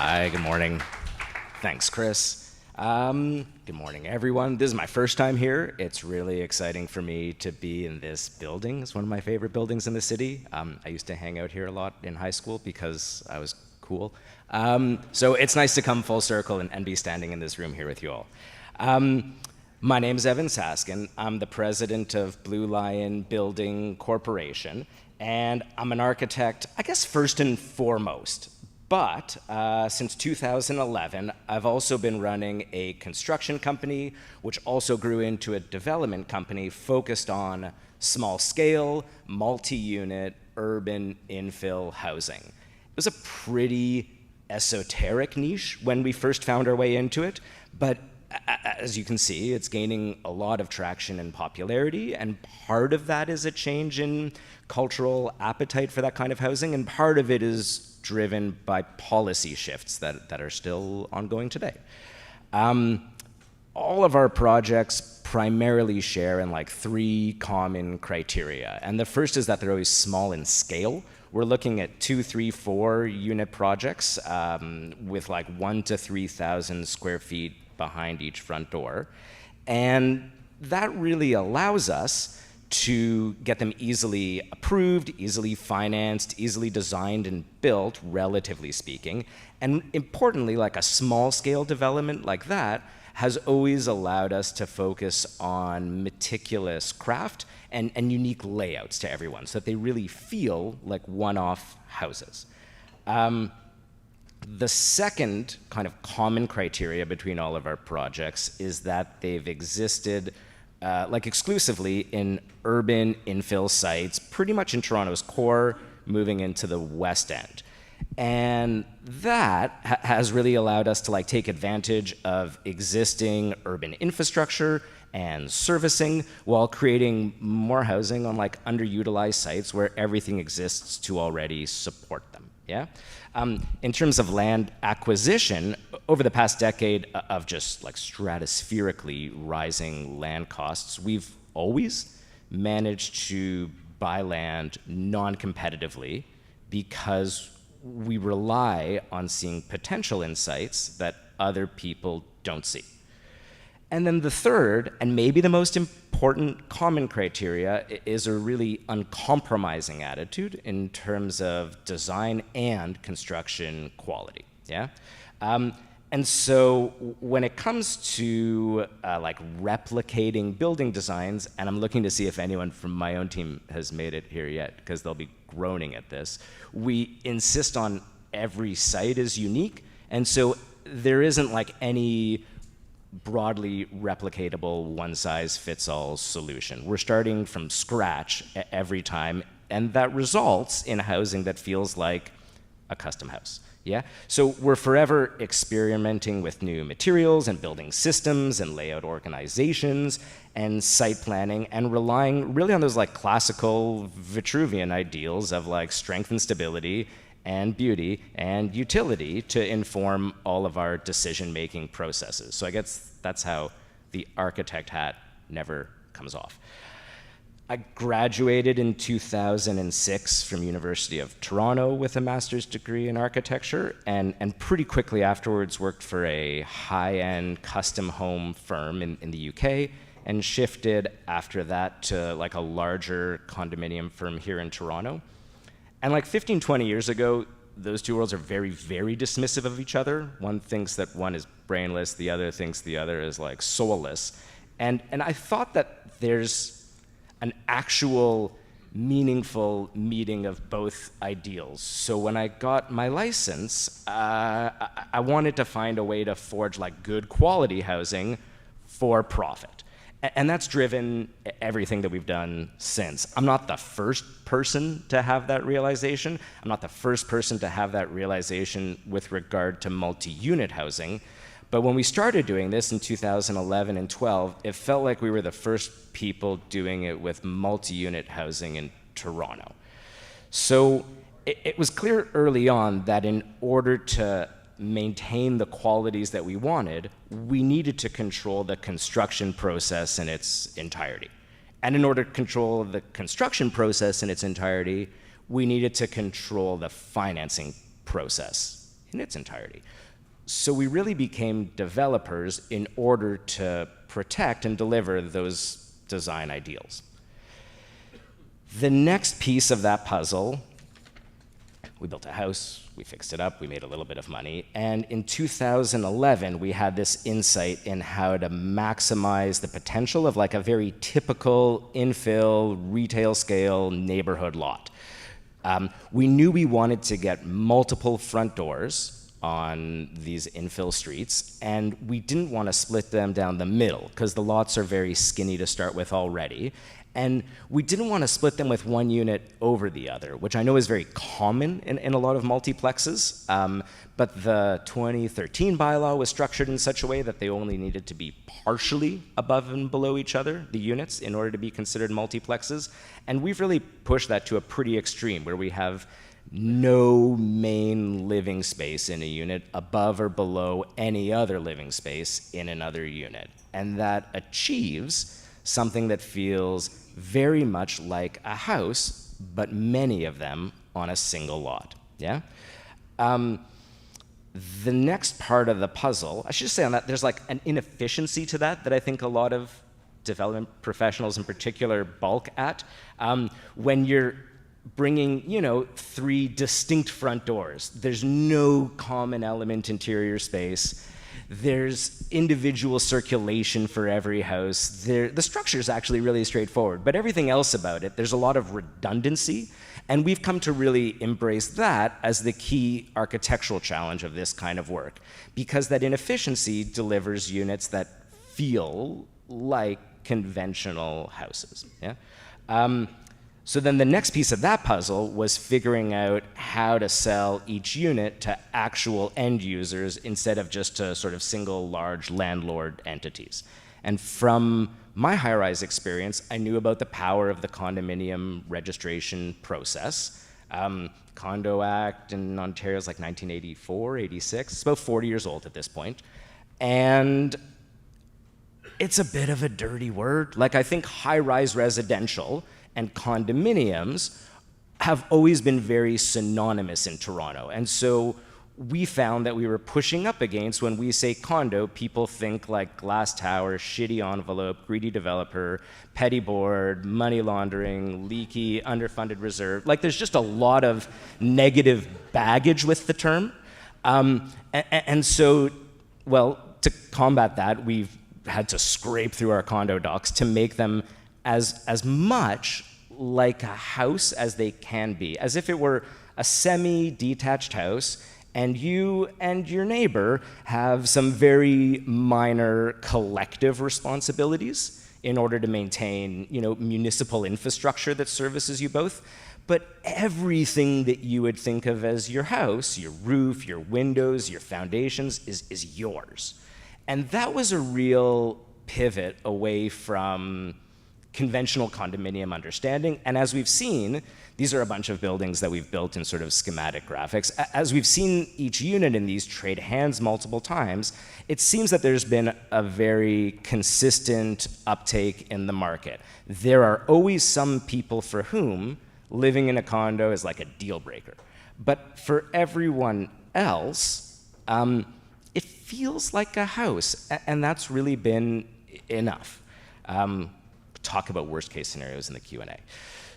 Hi, good morning. Thanks, Chris. Good morning, everyone. This is my first time here. It's really exciting for me to be in this building. It's one of my favorite buildings in the city. I used to hang out here a lot in high school because I was cool. So it's nice to come full circle and be standing in this room here with you all. My name is Evan Saskin. I'm the president of Blue Lion Building Corporation, and I'm an architect, I guess, first and foremost. But since 2011, I've also been running a construction company, which also grew into a development company focused on small-scale, multi-unit, urban infill housing. It was a pretty esoteric niche when we first found our way into it, but as you can see, it's gaining a lot of traction and popularity, and part of that is a change in cultural appetite for that kind of housing, and part of it is driven by policy shifts that are still ongoing today. All of our projects primarily share in like three common criteria, and the first is that they're always small in scale. We're looking at 2, 3, 4 unit projects with like 1,000 to 3,000 square feet behind each front door. And that really allows us to get them easily approved, easily financed, easily designed and built, relatively speaking. And importantly, like a small scale development like that has always allowed us to focus on meticulous craft and unique layouts to everyone so that they really feel like one-off houses. The second kind of common criteria between all of our projects is that they've existed like exclusively in urban infill sites, pretty much in Toronto's core, moving into the West End. And that has really allowed us to like take advantage of existing urban infrastructure and servicing while creating more housing on like underutilized sites where everything exists to already support them. Yeah. In terms of land acquisition, over the past decade of just like stratospherically rising land costs, we've always managed to buy land non-competitively because we rely on seeing potential in sites that other people don't see. And then the third, and maybe the most important common criteria, is a really uncompromising attitude in terms of design and construction quality, yeah? And so when it comes to like replicating building designs, and I'm looking to see if anyone from my own team has made it here yet, because they'll be groaning at this, we insist on every site is unique, and so there isn't like any broadly replicatable one-size-fits-all solution. We're starting from scratch every time, and that results in housing that feels like a custom house. Yeah? So we're forever experimenting with new materials and building systems and layout organizations and site planning and relying really on those like classical Vitruvian ideals of like strength and stability and beauty and utility to inform all of our decision-making processes. So I guess that's how the architect hat never comes off. I graduated in 2006 from University of Toronto with a master's degree in architecture, and pretty quickly afterwards worked for a high-end custom home firm in the UK, and shifted after that to like a larger condominium firm here in Toronto. And like 15, 20 years ago, those two worlds are very, very dismissive of each other. One thinks that one is brainless, the other thinks the other is like soulless. And I thought that there's an actual meaningful meeting of both ideals. So when I got my license, I wanted to find a way to forge like good quality housing for profit. And that's driven everything that we've done since. I'm not the first person to have that realization. I'm not the first person to have that realization with regard to multi-unit housing. But when we started doing this in 2011 and 12, it felt like we were the first people doing it with multi-unit housing in Toronto. So it was clear early on that in order to maintain the qualities that we wanted, we needed to control the construction process in its entirety. And in order to control the construction process in its entirety, we needed to control the financing process in its entirety. So we really became developers in order to protect and deliver those design ideals. The next piece of that puzzle, we built a house, we fixed it up, we made a little bit of money, and in 2011 we had this insight in how to maximize the potential of like a very typical infill, retail scale neighborhood lot. We knew we wanted to get multiple front doors on these infill streets, and we didn't want to split them down the middle because the lots are very skinny to start with already. And we didn't want to split them with one unit over the other, which I know is very common in a lot of multiplexes. But the 2013 bylaw was structured in such a way that they only needed to be partially above and below each other, the units, in order to be considered multiplexes. And we've really pushed that to a pretty extreme, where we have no main living space in a unit above or below any other living space in another unit. And that achieves something that feels very much like a house, but many of them on a single lot, yeah? The next part of the puzzle, I should just say on that, there's like an inefficiency to that I think a lot of development professionals in particular balk at. When you're bringing, 3 distinct front doors, there's no common element interior space. There's individual circulation for every house. The structure is actually really straightforward, but everything else about it, there's a lot of redundancy, and we've come to really embrace that as the key architectural challenge of this kind of work, because that inefficiency delivers units that feel like conventional houses. Yeah? So then the next piece of that puzzle was figuring out how to sell each unit to actual end users instead of just to sort of single large landlord entities. And from my high-rise experience, I knew about the power of the condominium registration process. Condo Act in Ontario is like 1984, 86. It's about 40 years old at this point. And it's a bit of a dirty word. Like, I think high-rise residential and condominiums have always been very synonymous in Toronto. And so we found that we were pushing up against, when we say condo, people think like glass tower, shitty envelope, greedy developer, petty board, money laundering, leaky, underfunded reserve. Like, there's just a lot of negative baggage with the term. And so, well, to combat that, we've had to scrape through our condo docs to make them as much like a house as they can be, as if it were a semi-detached house, and you and your neighbor have some very minor collective responsibilities in order to maintain, municipal infrastructure that services you both. But everything that you would think of as your house, your roof, your windows, your foundations, is yours. And that was a real pivot away from conventional condominium understanding. And as we've seen, these are a bunch of buildings that we've built in sort of schematic graphics. As we've seen each unit in these trade hands multiple times, it seems that there's been a very consistent uptake in the market. There are always some people for whom living in a condo is like a deal breaker. But for everyone else, it feels like a house, and that's really been enough. Talk about worst case scenarios in the Q&A.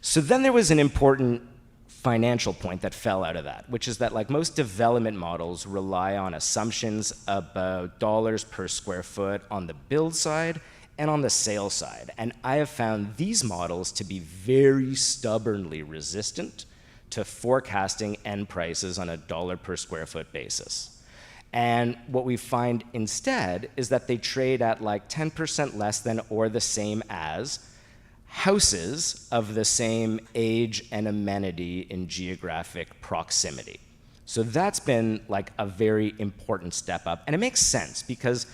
So then there was an important financial point that fell out of that, which is that, like most development models, rely on assumptions about dollars per square foot on the build side and on the sale side. And I have found these models to be very stubbornly resistant to forecasting end prices on a dollar per square foot basis. And what we find instead is that they trade at like 10% less than or the same as houses of the same age and amenity in geographic proximity. So that's been like a very important step up. And it makes sense because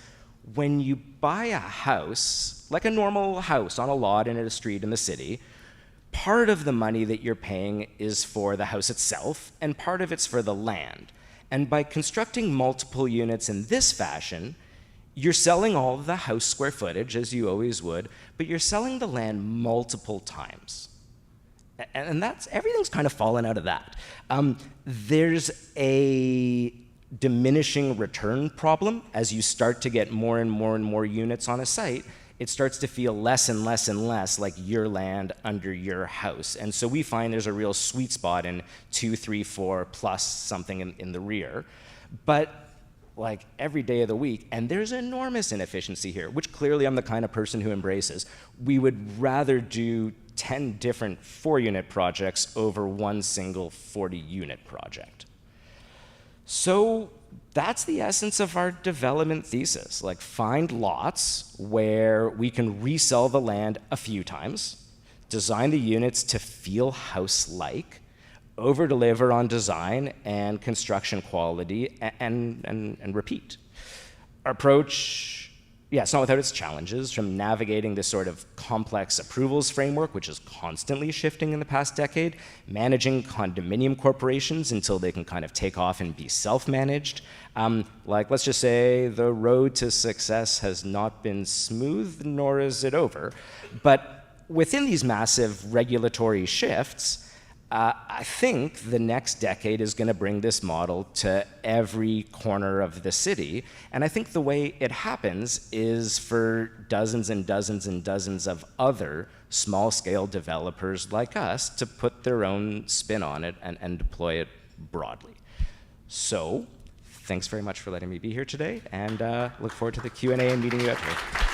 when you buy a house, like a normal house on a lot in a street in the city, part of the money that you're paying is for the house itself, and part of it's for the land. And by constructing multiple units in this fashion, you're selling all of the house square footage, as you always would, but you're selling the land multiple times. And everything's kind of fallen out of that. There's a diminishing return problem. As you start to get more and more and more units on a site, it starts to feel less and less and less like your land under your house. And so we find there's a real sweet spot in 2, 3, 4 plus something in the rear. But like every day of the week, and there's enormous inefficiency here, which clearly I'm the kind of person who embraces. We would rather do 10 different 4-unit projects over one single 40-unit project. So that's the essence of our development thesis. Like, find lots where we can resell the land a few times, design the units to feel house-like, over-deliver on design and construction quality, and repeat. Our approach, yeah, it's not without its challenges, from navigating this sort of complex approvals framework, which is constantly shifting in the past decade, managing condominium corporations until they can kind of take off and be self-managed. Like, let's just say the road to success has not been smooth, nor is it over. But within these massive regulatory shifts, I think the next decade is going to bring this model to every corner of the city. And I think the way it happens is for dozens and dozens and dozens of other small-scale developers like us to put their own spin on it and deploy it broadly. So, thanks very much for letting me be here today, and look forward to the Q&A and meeting you out here.